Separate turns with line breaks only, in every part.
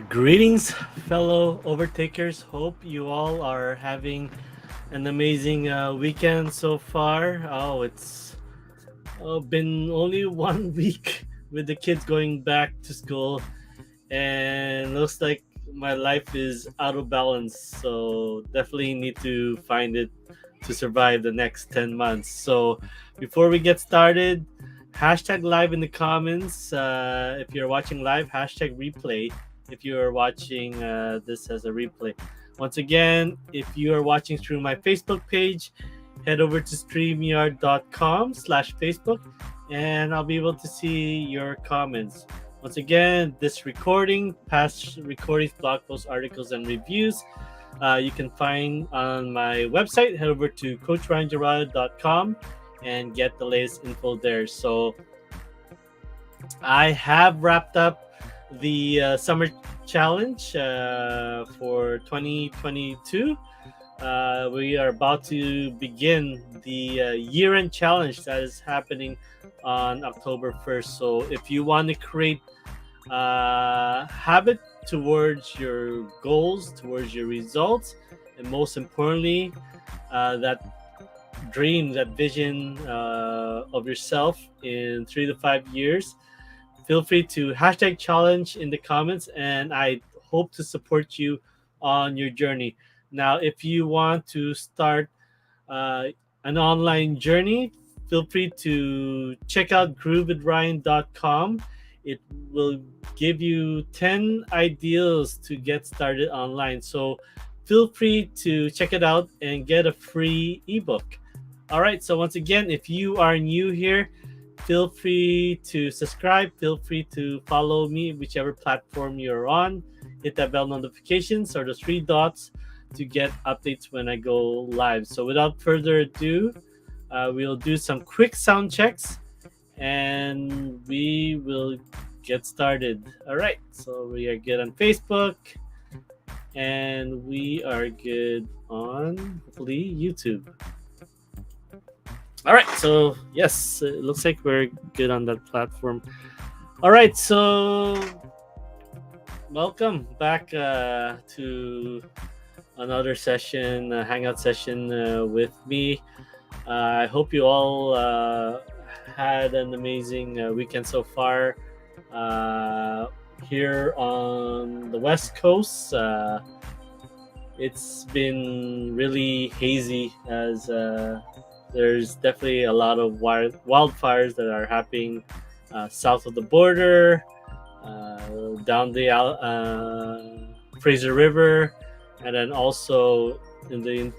Greetings, fellow overtakers. Hope you all are having an amazing weekend so far. It's been only 1 week with the kids going back to school, and looks like my life is out of balance. So, definitely need to find it to survive the next 10 months. So, before we get started, hashtag live in the comments. If you're watching live, hashtag replay if you are watching this as a replay. Once again, if you are watching through my Facebook page, head over to streamyard.com/Facebook and I'll be able to see your comments. Once again, this recording, past recordings, blog posts, articles, and reviews, you can find on my website. Head over to coachryangerada.com and get the latest info there. So I have wrapped up the summer challenge for 2022. We are about to begin the year-end challenge that is happening on October 1st. So if you want to create habit towards your goals, towards your results, and most importantly, that dream, that vision of yourself in 3 to 5 years, feel free to hashtag challenge in the comments, and I hope to support you on your journey. Now, if you want to start uh, an online journey, feel free to check out groovewithryan.com. It will give you 10 ideas to get started online. So feel free to check it out and get a free ebook. All right, so once again, if you are new here, feel free to subscribe. Feel free to follow me, whichever platform you're on. Hit that bell notifications or the three dots to get updates when I go live. So without further ado, we'll do some quick sound checks and we will get started. All right, so we are good on Facebook and we are good on hopefully YouTube. All right, so yes, it looks like we're good on that platform. All right, so welcome back to another session, hangout session with me. I hope you all had an amazing weekend so far. Here on the West Coast, it's been really hazy as there's definitely a lot of wildfires that are happening south of the border, down the Fraser River, and then also in the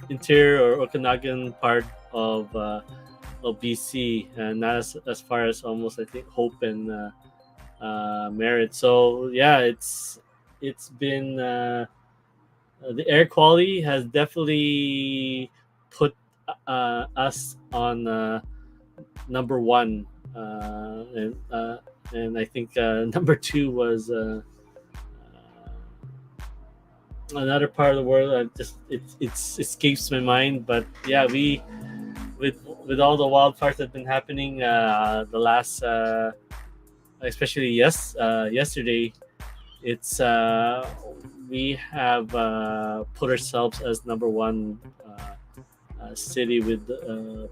interior or Okanagan part of BC, and not as far as almost I think Hope and Merritt. So yeah, it's been the air quality has definitely put us on number one, and I think number two was another part of the world. I just it escapes my mind, but yeah, we with all the wildfires that have been happening the last, especially yesterday, it's we have put ourselves as number one city with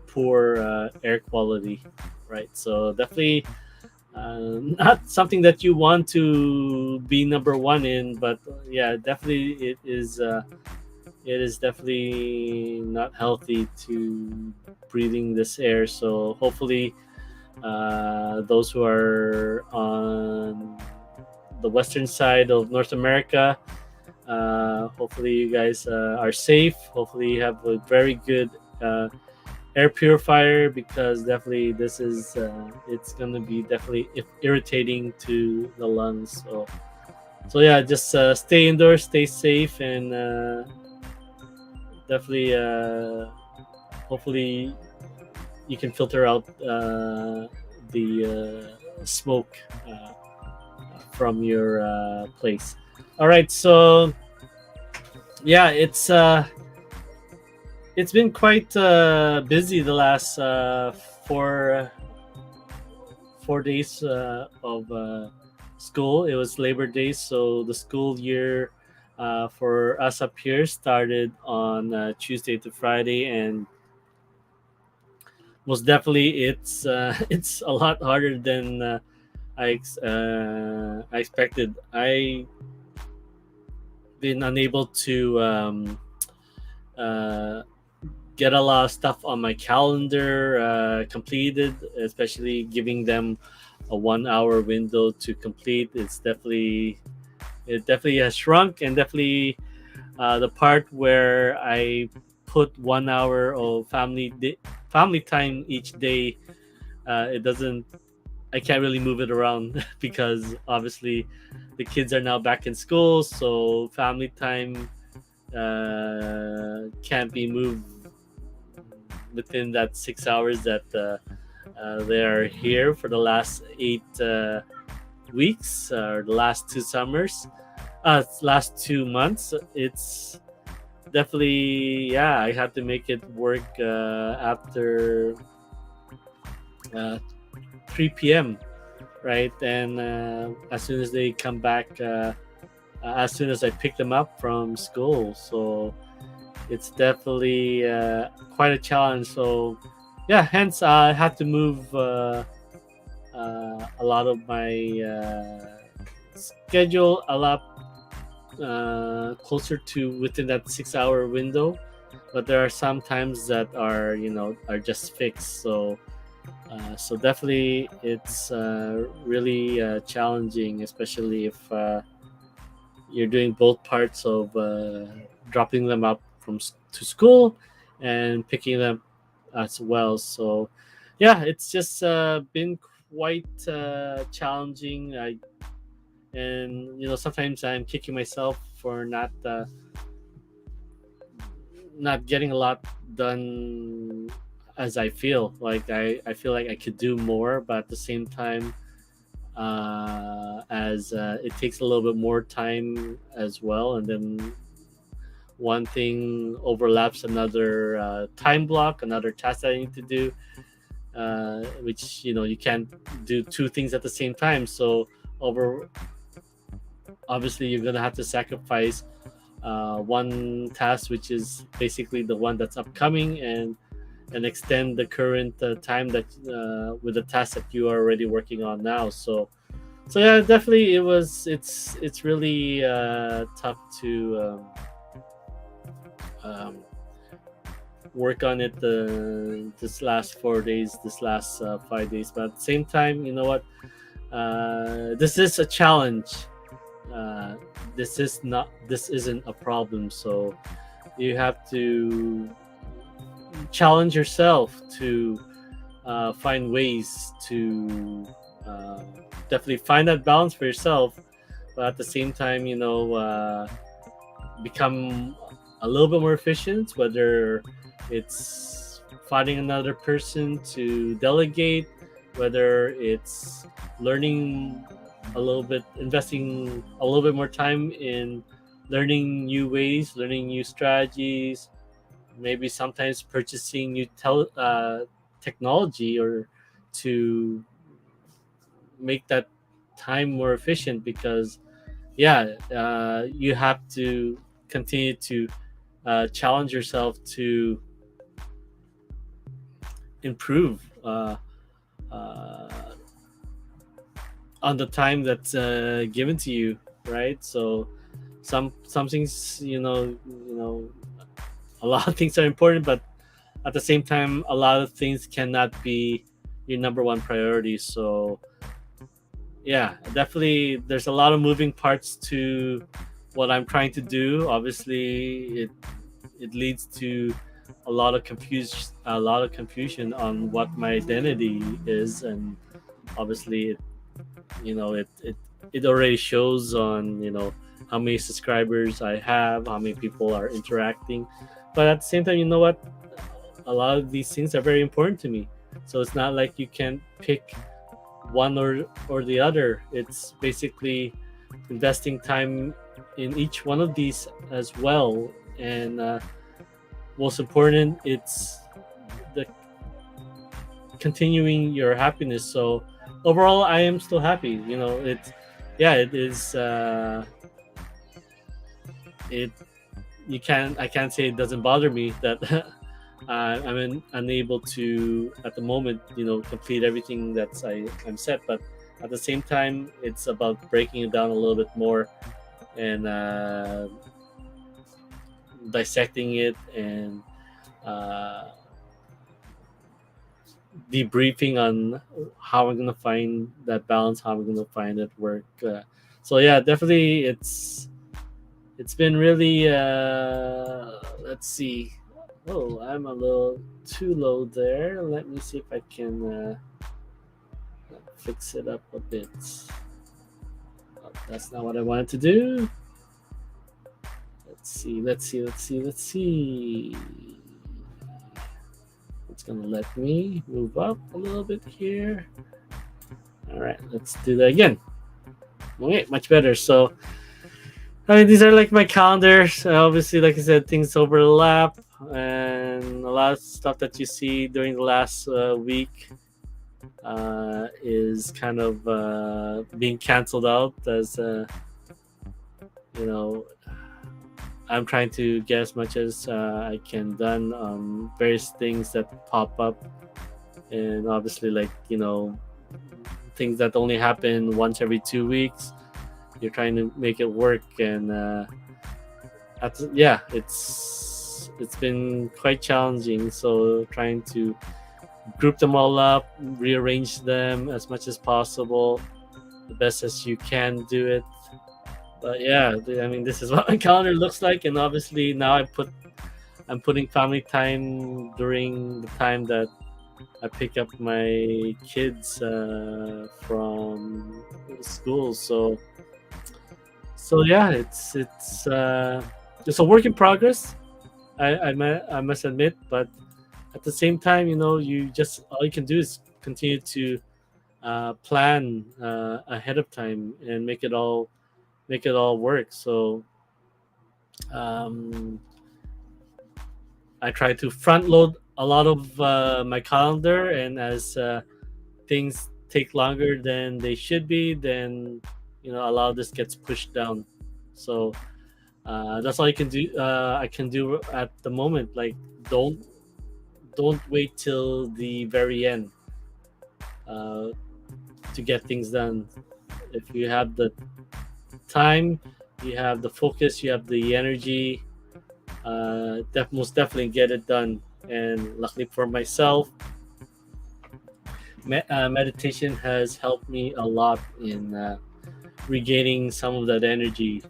poor air quality, right? So definitely not something that you want to be number one in, but yeah, definitely it is. It is definitely not healthy to breathing this air. So hopefully, those who are on the western side of North America, hopefully you guys are safe. Hopefully you have a very good air purifier, because definitely this is it's gonna be definitely irritating to the lungs. So yeah, just stay indoors, stay safe, and definitely hopefully you can filter out the smoke from your place. All right, so yeah, it's been quite busy the last four days of school. It was Labor Day, so the school year for us up here started on Tuesday to Friday, and most definitely it's a lot harder than I expected. I been unable to uh, get a lot of stuff on my calendar completed, especially giving them a 1 hour window to complete. It definitely has shrunk, and definitely the part where I put 1 hour of family time each day. It doesn't. I can't really move it around because obviously the kids are now back in school, so family time can't be moved within that 6 hours that they are here for the last 8 weeks or the last 2 summers, last 2 months. It's definitely, yeah, I had to make it work after uh, 3 p.m. right, and as soon as they come back, as soon as I pick them up from school. So it's definitely quite a challenge. So yeah, hence I had to move a lot of my schedule a lot closer to within that 6 hour window. But there are some times that are, are just fixed. So so definitely it's really challenging, especially if you're doing both parts of dropping them up to school and picking them as well. So yeah, it's just been quite challenging. And sometimes I'm kicking myself for not getting a lot done as I feel like I feel like I could do more, but at the same time, as it takes a little bit more time as well, and then one thing overlaps another time block, another task that I need to do, which you can't do two things at the same time. So over obviously you're gonna have to sacrifice one task, which is basically the one that's upcoming, and extend the current time that with the task that you are already working on now. So yeah, definitely it's really tough to work on it this last 4 days, this last 5 days. But at the same time, you know what, this is a challenge. This isn't a problem. So you have to challenge yourself to find ways to definitely find that balance for yourself, but at the same time, become a little bit more efficient, whether it's finding another person to delegate, whether it's learning a little bit, investing a little bit more time in learning new ways, learning new strategies, maybe sometimes purchasing new technology or to make that time more efficient. Because yeah, you have to continue to challenge yourself to improve uh, on the time that's given to you, right? So some things, a lot of things are important, but at the same time, a lot of things cannot be your number one priority. So yeah, definitely there's a lot of moving parts to what I'm trying to do. Obviously it leads to a lot of confusion on what my identity is. And obviously it already shows on how many subscribers I have, how many people are interacting. But at the same time, you know what, a lot of these things are very important to me. So it's not like you can pick one or the other. It's basically investing time in each one of these as well. And most important, it's the continuing your happiness. So overall, I am still happy. yeah, it is. It I can't say it doesn't bother me that unable to at the moment, complete everything I'm set. But at the same time, it's about breaking it down a little bit more and dissecting it and uh, debriefing on how I'm gonna find that balance, how I'm gonna find it work. So yeah, definitely, it's been really. Let's see. Oh, I'm a little too low there. Let me see if I can fix it up a bit. Oh, that's not what I wanted to do. Let's see. Let's see. Let's see. Let's see. It's gonna let me move up a little bit here. All right, let's do that again. Okay, much better. So, I mean, these are like my calendars. Obviously, like I said, things overlap, and a lot of stuff that you see during the last week is kind of being canceled out as you know. I'm trying to get as much as I can done on various things that pop up, and obviously, like things that only happen once every 2 weeks. You're trying to make it work, and yeah, it's been quite challenging. So trying to group them all up, rearrange them as much as possible, the best as you can do it. But yeah, I mean, this is what my calendar looks like, and obviously now I'm putting family time during the time that I pick up my kids from school. So yeah, it's a work in progress. I must admit, but at the same time, you just all you can do is continue to plan ahead of time and make it all work. So um, I try to front load a lot of my calendar, and as things take longer than they should be, then a lot of this gets pushed down. So that's all I can do. I can do at the moment. Like, don't wait till the very end uh, to get things done. If you have the time, you have the focus, you have the energy, most definitely get it done. And luckily for myself, meditation has helped me a lot in regaining some of that energy,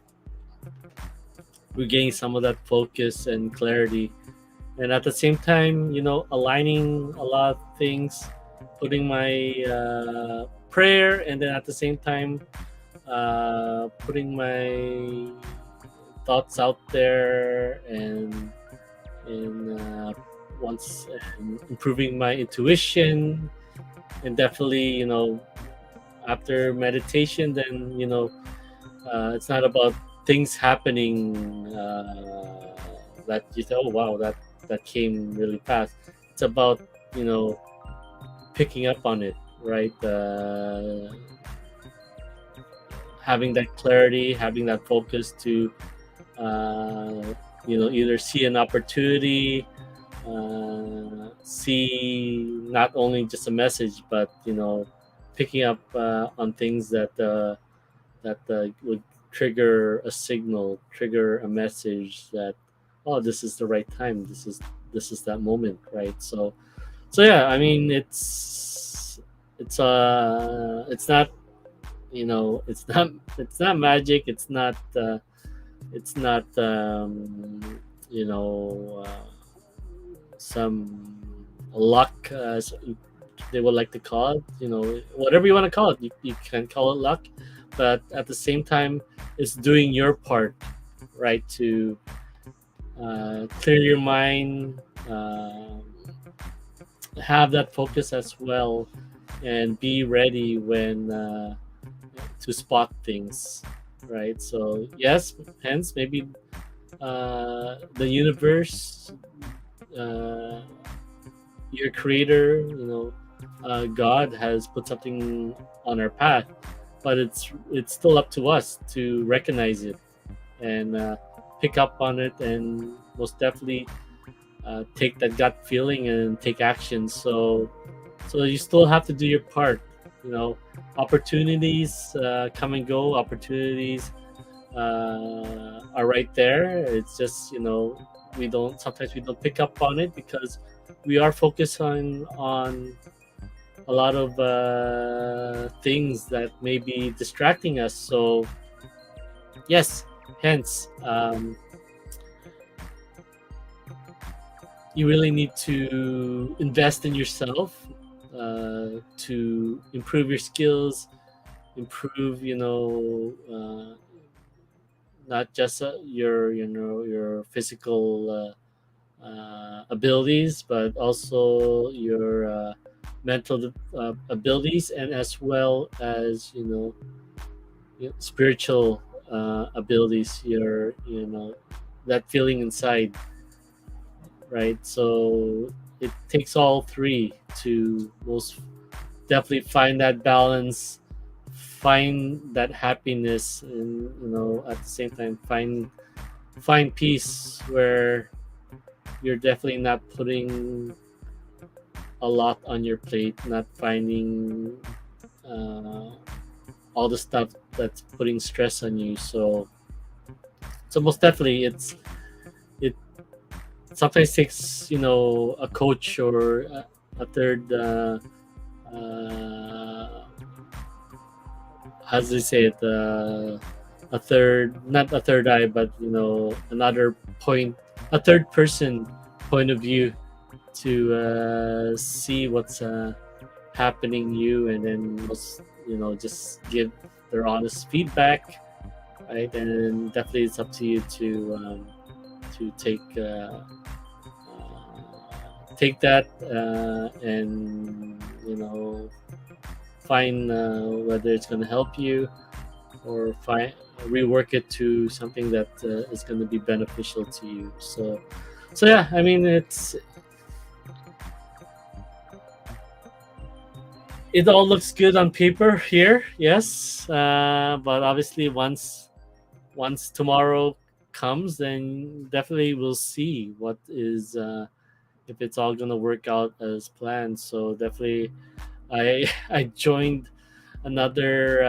regaining some of that focus and clarity, and at the same time, aligning a lot of things, putting my prayer, and then at the same time putting my thoughts out there, and once and improving my intuition, and definitely after meditation, then it's not about things happening that you say, oh wow, that came really fast. It's about picking up on it, right? Having that clarity, having that focus to either see an opportunity, see not only just a message, but picking up on things that would trigger a signal, trigger a message that, oh, this is the right time, this is that moment, right? So yeah, I mean, it's not it's not magic, it's not some luck, as they would like to call it. Whatever you want to call it, you can call it luck, but at the same time, it's doing your part, right, to clear your mind, have that focus as well, and be ready when to spot things, right? So yes, hence maybe the universe, your creator, God has put something on our path but it's still up to us to recognize it and pick up on it, and most definitely take that gut feeling and take action. So you still have to do your part. You know, opportunities come and go. Opportunities are right there. It's just, we don't sometimes we don't pick up on it because we are focused on a lot of things that may be distracting us. So yes, hence you really need to invest in yourself to improve your skills, improve, not just your physical abilities, but also your mental abilities, and as well as spiritual abilities. Your that feeling inside, right? So it takes all three to most definitely find that balance, find that happiness, and at the same time find peace where you're definitely not putting a lot on your plate, not finding uh, all the stuff that's putting stress on you. So most definitely it sometimes takes a coach or a third how do they say it, a third, not a third eye, but another point, a third person point of view to see what's happening you, and then just give their honest feedback, right? And definitely it's up to you to take that and find whether it's going to help you, or find rework it to something that is going to be beneficial to you. So yeah, I mean, it all looks good on paper here, yes, but obviously once tomorrow comes, then definitely we'll see what is if it's all gonna work out as planned. So definitely, I I joined another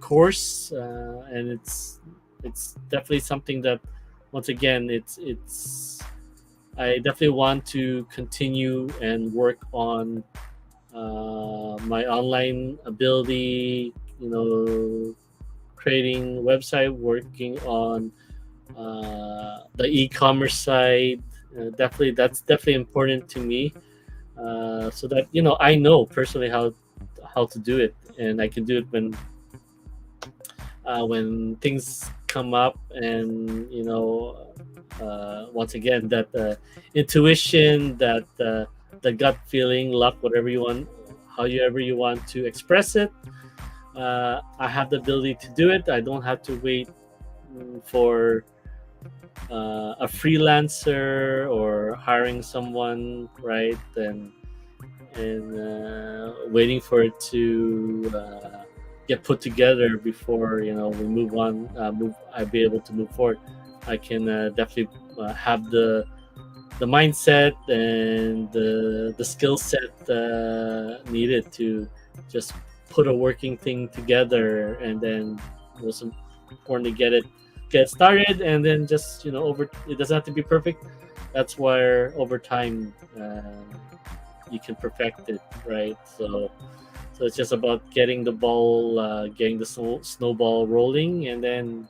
course, and it's definitely something that, once again, it's I definitely want to continue and work on my online ability, creating website, working on the e-commerce side. Definitely, that's definitely important to me, so that I know personally how to do it, and I can do it when things come up, and once again, that intuition, that the gut feeling, luck, whatever you want, however you want to express it. I have the ability to do it. I don't have to wait for a freelancer or hiring someone, right? And waiting for it to get put together before we move on. I'd be able to move forward. I can definitely have the mindset and the skill set needed to just put a working thing together, and then most importantly get started, and then just over it doesn't have to be perfect. That's where over time you can perfect it, right? So it's just about getting the ball, getting the snowball rolling, and then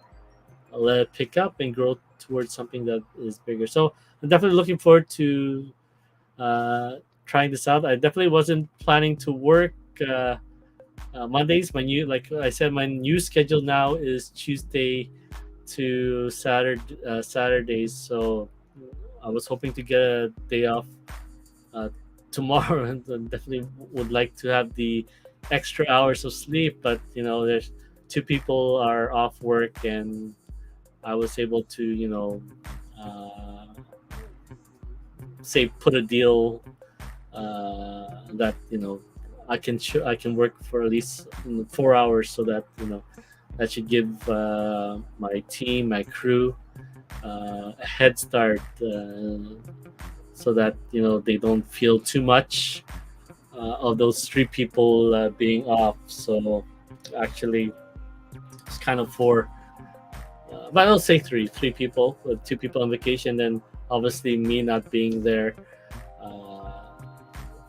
let it pick up and grow towards something that is bigger. So I'm definitely looking forward to uh, trying this out. I definitely wasn't planning to work Mondays. Like I said, my new schedule now is Tuesday to Saturdays. So I was hoping to get a day off uh, tomorrow, and definitely would like to have the extra hours of sleep. But there's two people are off work, and I was able to say put a deal that I can work for at least 4 hours, so that that should give my team, my crew, a head start, so that they don't feel too much of those three people being off. So actually, it's kind of four, but I'll say three people, with two people on vacation, then obviously me not being there uh,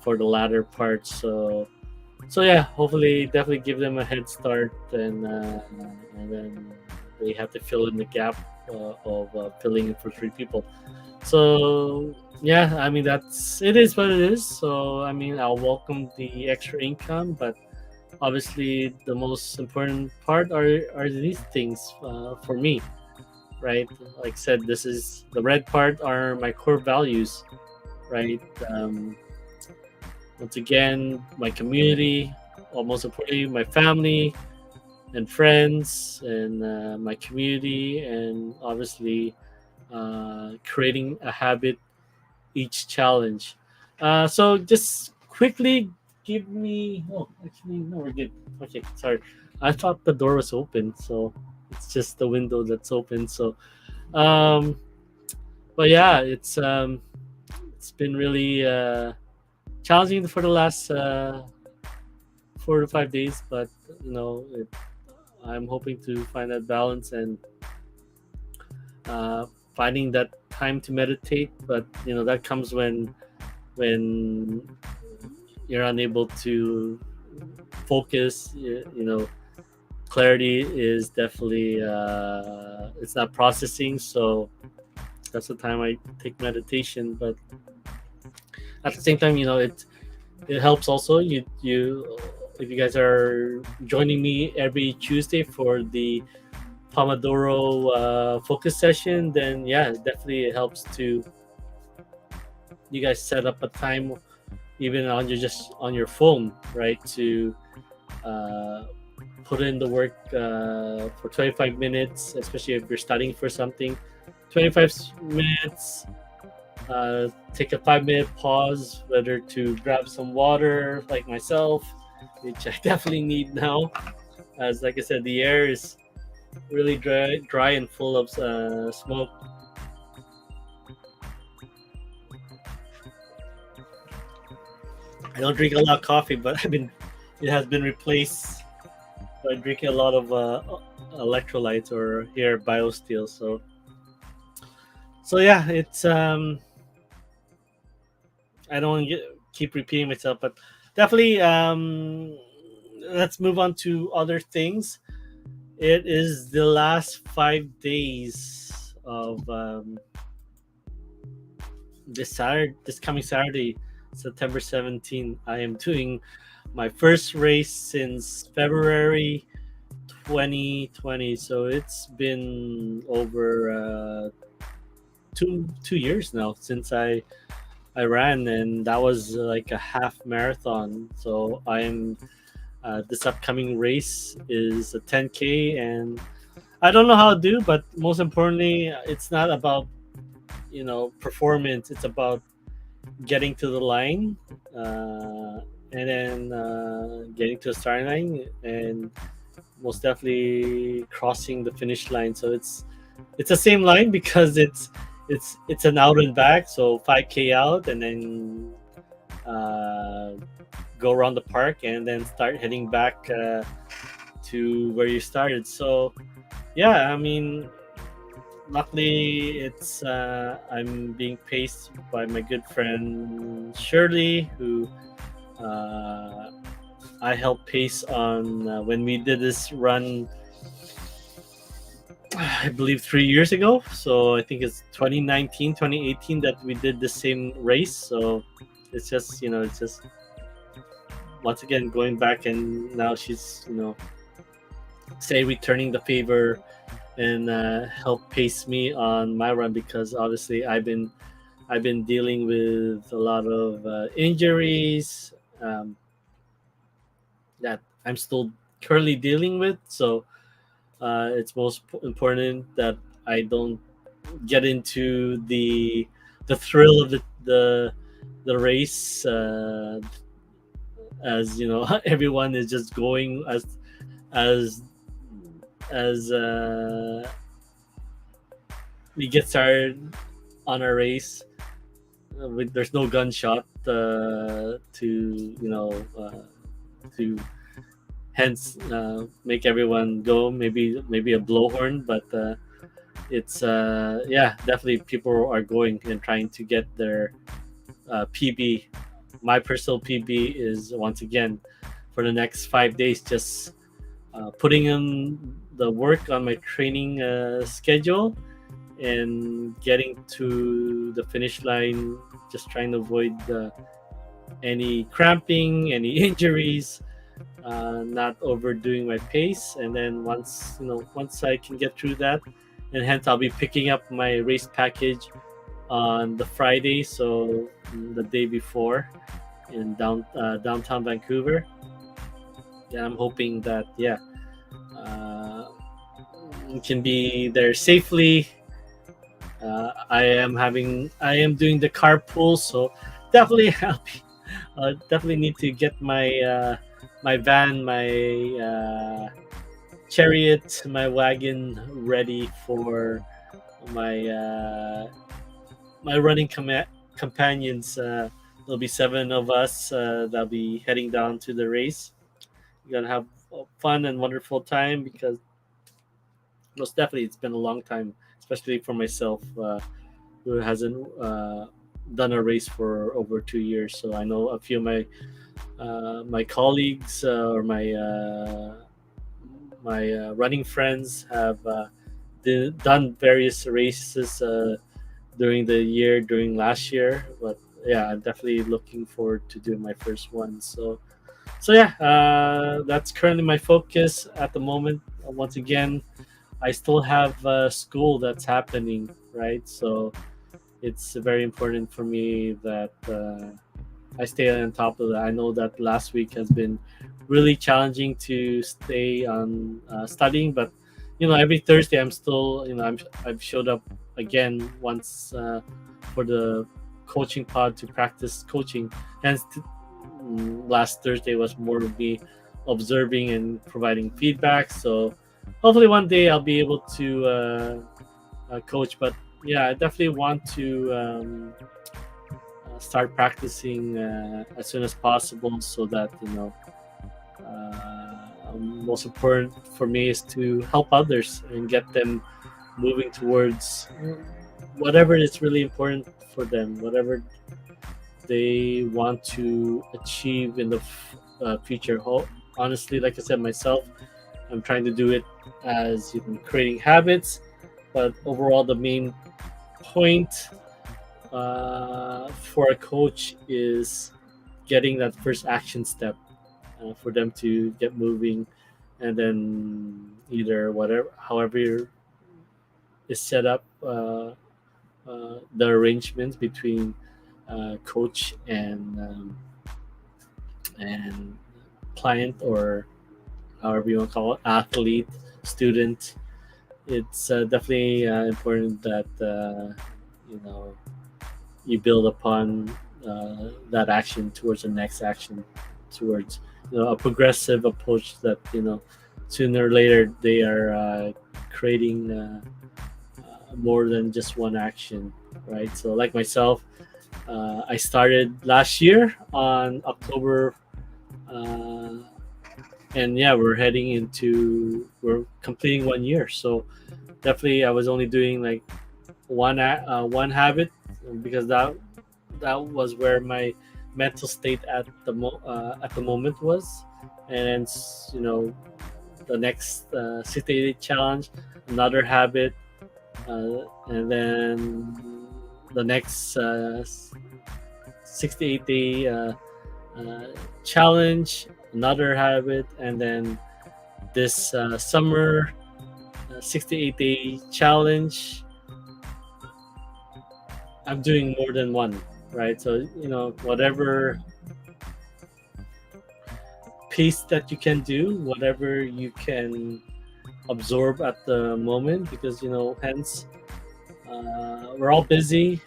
for the latter part. So yeah, hopefully, definitely give them a head start, and then they have to fill in the gap of filling in for three people. So yeah, I mean, it is what it is. So I mean, I'll welcome the extra income, but obviously the most important part are these things for me, right? Like I said, this is the red part are my core values, right? Once again, my community, or most importantly, my family and friends, and my community, and obviously creating a habit each challenge. So just quickly give me. Oh, actually, no, we're good. Okay, sorry. I thought the door was open, so it's just the window that's open. So, um, but yeah, it's been really challenging for the last 4 to 5 days, but you know, it, I'm hoping to find that balance, and uh, finding that time to meditate. But that comes when you're unable to focus. Clarity is definitely it's not processing. So that's the time I take meditation. But at the same time, it helps also. You if you guys are joining me every Tuesday for the Pomodoro focus session, then yeah, definitely it helps to you guys set up a time, even on your phone, right? To uh, put in the work for 25 minutes, especially if you're studying for something. 25 minutes. Take a 5 minute pause, whether to grab some water, like myself, which I definitely need now, as like I said, the air is really dry and full of smoke. I don't drink a lot of coffee, but it has been replaced by drinking a lot of electrolytes, or here biosteel. So yeah, it's I don't want to keep repeating myself, but definitely let's move on to other things. It is the last 5 days of this coming Saturday, September 17th. I am doing my first race since February 2020. So it's been over two years now since I ran, and that was like a half marathon. So I'm this upcoming race is a 10K, and I don't know how to do, but most importantly, it's not about performance. It's about getting to the line, and then getting to the starting line, and most definitely crossing the finish line. So it's the same line because it's an out and back, so 5K out, and then uh, go around the park, and then start heading back to where you started. So yeah, I mean, luckily it's I'm being paced by my good friend Shirley, who uh, I helped pace on when we did this run, I believe 3 years ago. So I think it's 2019, 2018 that we did the same race. So it's just once again going back, and now she's say returning the favor, and help pace me on my run, because obviously I've been dealing with a lot of injuries that I'm still currently dealing with. So it's most important that I don't get into the thrill of the race as everyone is just going as as we get started on our race. There's no gunshot to hence make everyone go. Maybe a blowhorn, but it's yeah, definitely people are going and trying to get their PB. My personal PB is once again for the next 5 days, just putting in the work on my training schedule and getting to the finish line, just trying to avoid any cramping, any injuries, not overdoing my pace. And then once I can get through that, and hence I'll be picking up my race package on the Friday, so the day before in downtown Vancouver. Yeah, I'm hoping that we can be there safely. I am doing the carpool, so definitely definitely need to get my van, my chariot, my wagon ready for my my running companions. There'll be 7 of us that'll be heading down to the race. We're gonna have a fun and wonderful time, because most definitely it's been a long time, especially for myself, who hasn't done a race for over 2 years. So I know a few of my colleagues or my running friends have done various races during last year. But yeah, I'm definitely looking forward to doing my first one. So yeah, that's currently my focus at the moment. Once again, I still have school that's happening, right? So it's very important for me that I stay on top of that. I know that last week has been really challenging to stay on studying, but every Thursday I'm still, I've showed up again once for the coaching pod to practice coaching. Hence, last Thursday was more of me observing and providing feedback. So hopefully one day I'll be able to coach. But yeah, I definitely want to start practicing as soon as possible, so that most important for me is to help others and get them moving towards whatever is really important for them, whatever they want to achieve in the future. Honestly, like I said myself, I'm trying to do it as creating habits, but overall the main point for a coach is getting that first action step for them to get moving, and then either however is set up the arrangements between coach and client, or however you want to call it, athlete, student. It's definitely important that you build upon that action towards the next action, towards a progressive approach that sooner or later they are creating more than just one action, right? So like myself, I started last year on October, and yeah, we're completing 1 year. So definitely I was only doing like one habit, because that was where my mental state at the moment was. And the next 60-day challenge, another habit, and then the next 68-day challenge, another habit, and then this summer 68-day challenge. I'm doing more than one, right? So whatever pace that you can do, whatever you can absorb at the moment, because hence we're all busy.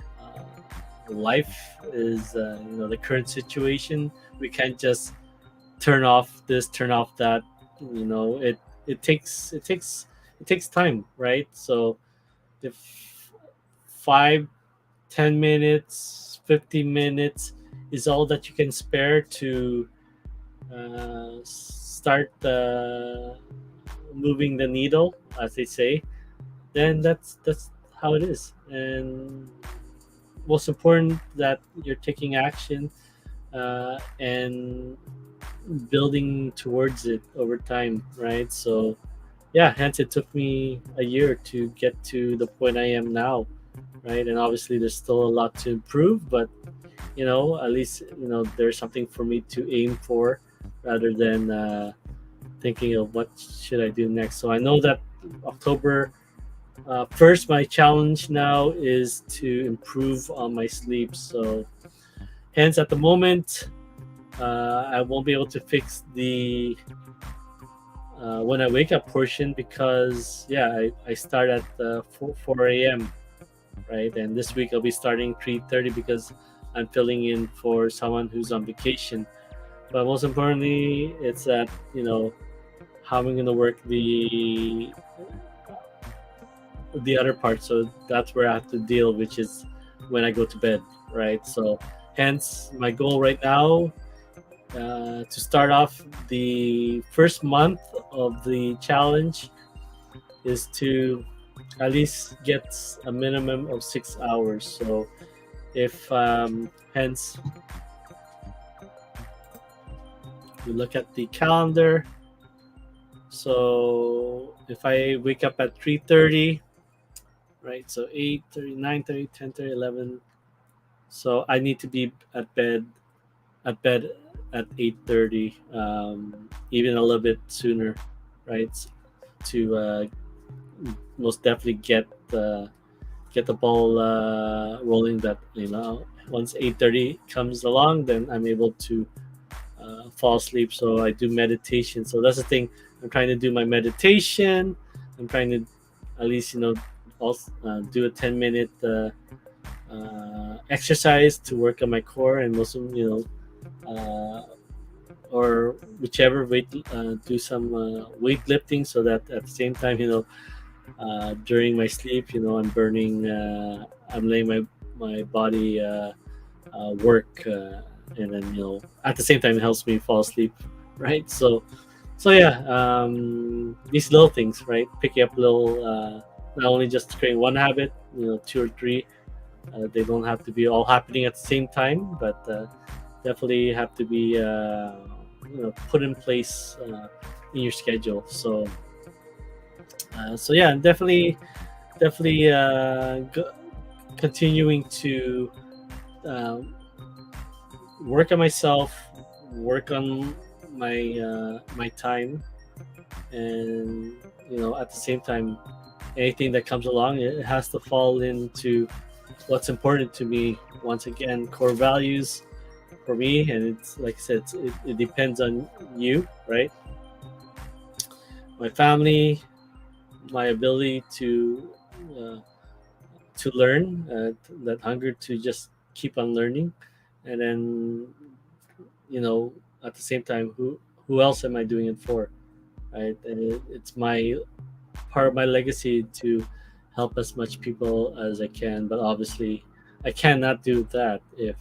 Life is the current situation. We can't just turn off this, turn off that. You know, it takes time, right? So if 5, 10 minutes, 50 minutes is all that you can spare to start moving the needle, as they say, then that's how it is. And most important that you're taking action and building towards it over time, right? So yeah, hence it took me a year to get to the point I am now, right? And obviously there's still a lot to improve, but at least there's something for me to aim for rather than thinking of what should I do next. So I know that October 1st, my challenge now is to improve on my sleep. So hence at the moment I won't be able to fix the when I wake up portion, because I start at 4 a.m, right? And this week I'll be starting 3:30 because I'm filling in for someone who's on vacation. But most importantly, it's that how I'm going to work the other part. So that's where I have to deal, which is when I go to bed, right? So hence my goal right now, to start off the first month of the challenge, is to at least get a minimum of 6 hours. So if hence we look at the calendar, so if I wake up at 3:30, right, so 8:30, 9:30, 10:30, 11, so I need to be at bed at 8:30, even a little bit sooner, right, to most definitely get the ball rolling. That once 8:30 comes along, then I'm able to fall asleep. So I do meditation. So that's the thing. I'm trying to do my meditation. I'm trying to at least also do a 10-minute exercise to work on my core, and also or whichever weight, do some weightlifting, so that at the same time during my sleep I'm burning, I'm letting my body work, and then at the same time it helps me fall asleep, right? So yeah, these little things, right? Picking up little, not only just creating one habit, two or three. They don't have to be all happening at the same time, but definitely have to be put in place in your schedule. So yeah, definitely continuing to work on myself, work on my time, and at the same time, anything that comes along, it has to fall into what's important to me. Once again, core values for me, and it's like I said, it depends on you, right? My family, my ability uh, to learn, that hunger to just keep on learning, and then at the same time, who else am I doing it for, right? And it's my part of my legacy to help as much people as I can. But obviously, I cannot do that if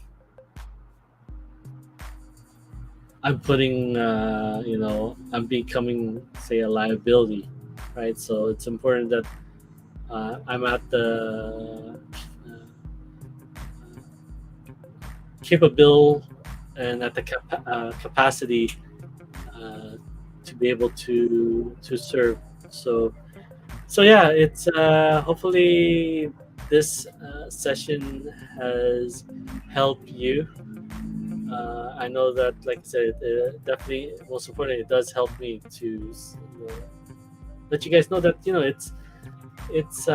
I'm putting, I'm becoming, say, a liability, right? So it's important that I'm at the capable and at the capacity to be able to serve. So yeah, it's hopefully this session has helped you. I know that, like I said, definitely most important, it does help me to let you guys know that it's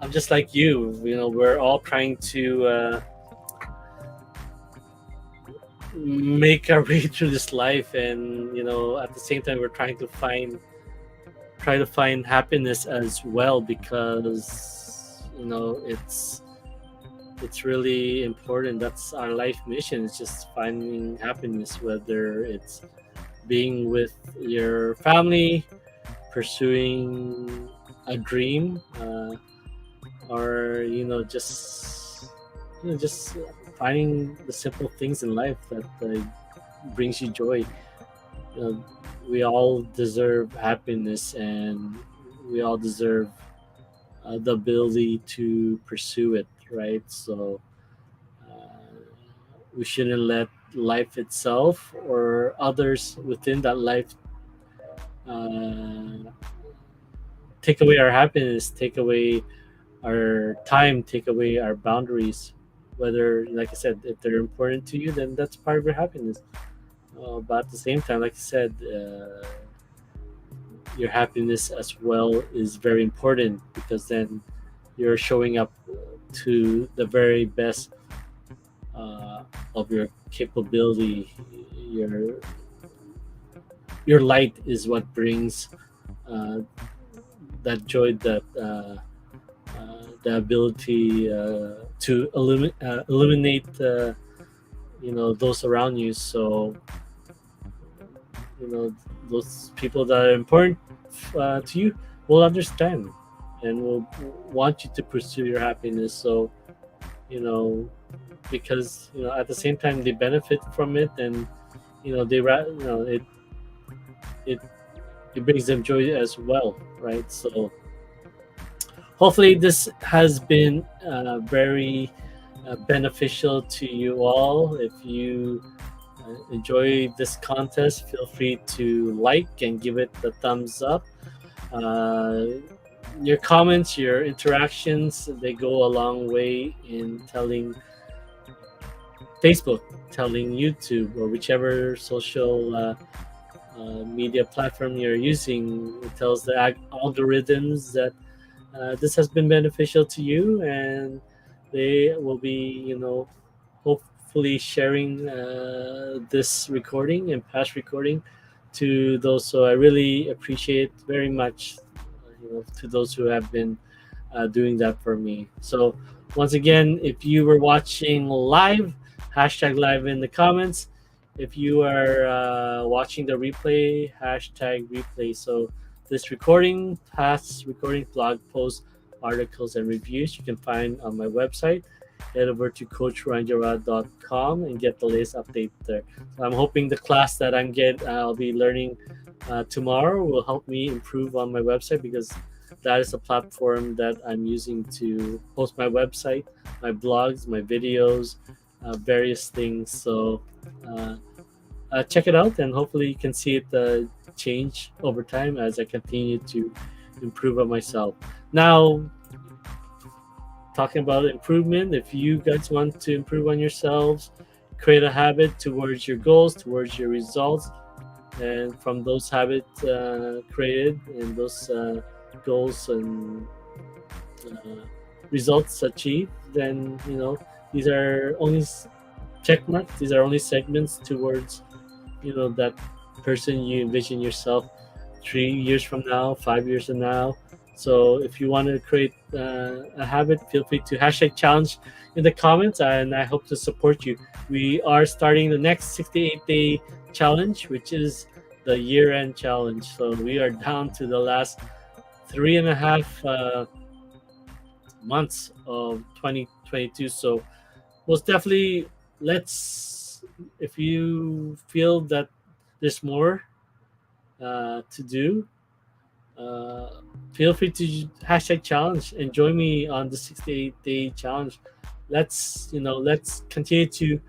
I'm just like you. We're all trying to make our way through this life, and at the same time we're try to find happiness as well, because it's really important. That's our life mission. It's just finding happiness, whether it's being with your family, pursuing a dream, or just finding the simple things in life that brings you joy. You know, we all deserve happiness, and we all deserve the ability to pursue it, right? So uh, we shouldn't let life itself or others within that life uh, take away our happiness, take away our time, take away our boundaries. Whether, like I said, if they're important to you, then that's part of your happiness. But at the same time, like I said, your happiness as well is very important, because then you're showing up to the very best uh, of your capability. Your your light is what brings uh, that joy, that the ability to illuminate those around you. So you know those people that are important to you will understand and will want you to pursue your happiness. So you know because at the same time they benefit from it, and it it brings them joy as well, right? So hopefully this has been very beneficial to you all. If you enjoy this contest, feel free to like and give it the thumbs up. uh, your comments, your interactions, they go a long way in telling Facebook, telling YouTube, or whichever social media platform you're using. It tells the algorithms that this has been beneficial to you, and they will be, hopefully sharing this recording and past recording to those. So I really appreciate very much, to those who have been doing that for me. So once again, if you were watching live, hashtag live in the comments. If you are watching the replay, hashtag replay. So this recording, past recording, blog posts, articles, and reviews you can find on my website. Head over to coachranjara.com and get the latest update there. So I'm hoping the class that I'll be learning tomorrow will help me improve on my website, because that is a platform that I'm using to post my website, my blogs, my videos, various things. So check it out, and hopefully you can see it change over time as I continue to improve on myself. Now, talking about improvement, if you guys want to improve on yourselves, create a habit towards your goals, towards your results, and from those habits created and those goals and results achieved, then these are only check marks. These are only segments towards that person you envision yourself 3 years from now, 5 years from now. So if you want to create a habit, feel free to hashtag challenge in the comments, and I hope to support you. We are starting the next 68-day challenge, which is the year-end challenge. So we are down to the last 3.5 months of 2022. So most definitely, if you feel that there's more to do, feel free to hashtag challenge and join me on the 68-day challenge. Let's continue to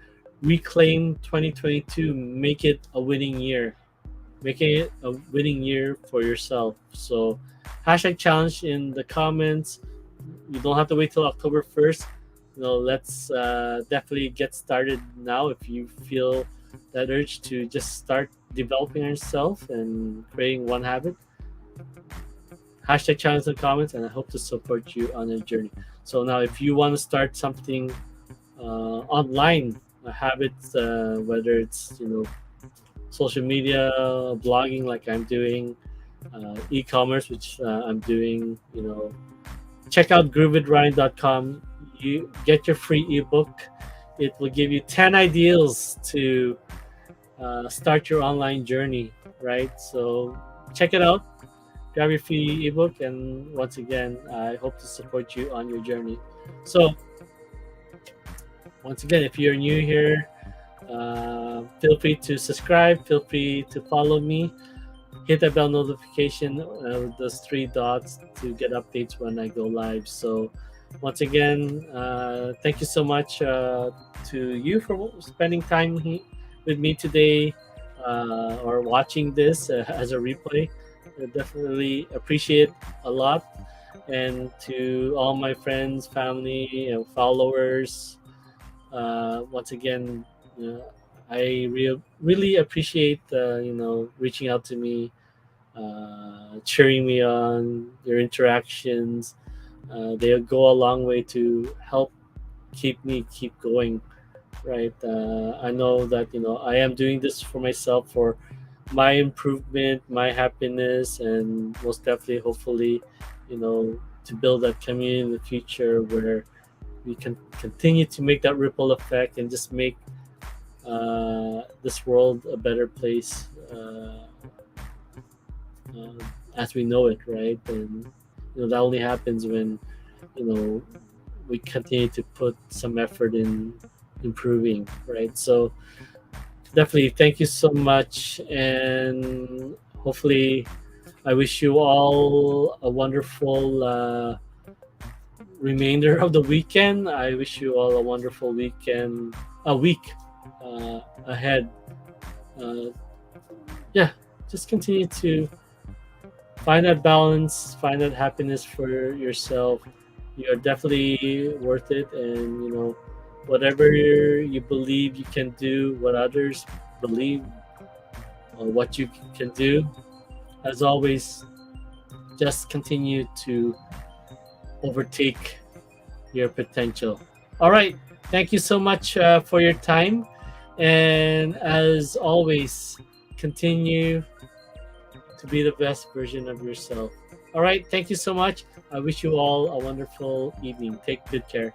reclaim 2022, make it a winning year, making it a winning year for yourself. So hashtag challenge in the comments. You don't have to wait till October 1st. Let's definitely get started now. If you feel that urge to just start developing yourself and creating one habit, hashtag challenge in the comments, and I hope to support you on your journey. So now, if you want to start something online, a habit, whether it's social media, blogging like I'm doing, e-commerce, which I'm doing, check out groovedryan.com. you get your free ebook. It will give you 10 ideas to start your online journey, right? So check it out. Grab your free ebook, and once again, I hope to support you on your journey. So once again, if you're new here, feel free to subscribe, feel free to follow me, hit that bell notification with those three dots to get updates when I go live. So once again, thank you so much to you for spending time with me today, or watching this as a replay. I definitely appreciate a lot. And to all my friends, family, followers, once again, I really appreciate reaching out to me, cheering me on. Your interactions, they go a long way to help keep going. Right? I know that I am doing this for myself, for my improvement, my happiness, and most definitely, hopefully, to build that community in the future where we can continue to make that ripple effect and just make this world a better place, as we know it, right? And that only happens when we continue to put some effort in improving, right? So definitely, thank you so much, and hopefully, I wish you all a wonderful remainder of the weekend. I wish you all a wonderful week ahead. Uh, yeah, just continue to find that balance, find that happiness for yourself. You're definitely worth it, and whatever you believe you can do, what others believe, or what you can do. As always, just continue to overtake your potential. All right. Thank you so much for your time. And as always, continue to be the best version of yourself. All right. Thank you so much. I wish you all a wonderful evening. Take good care.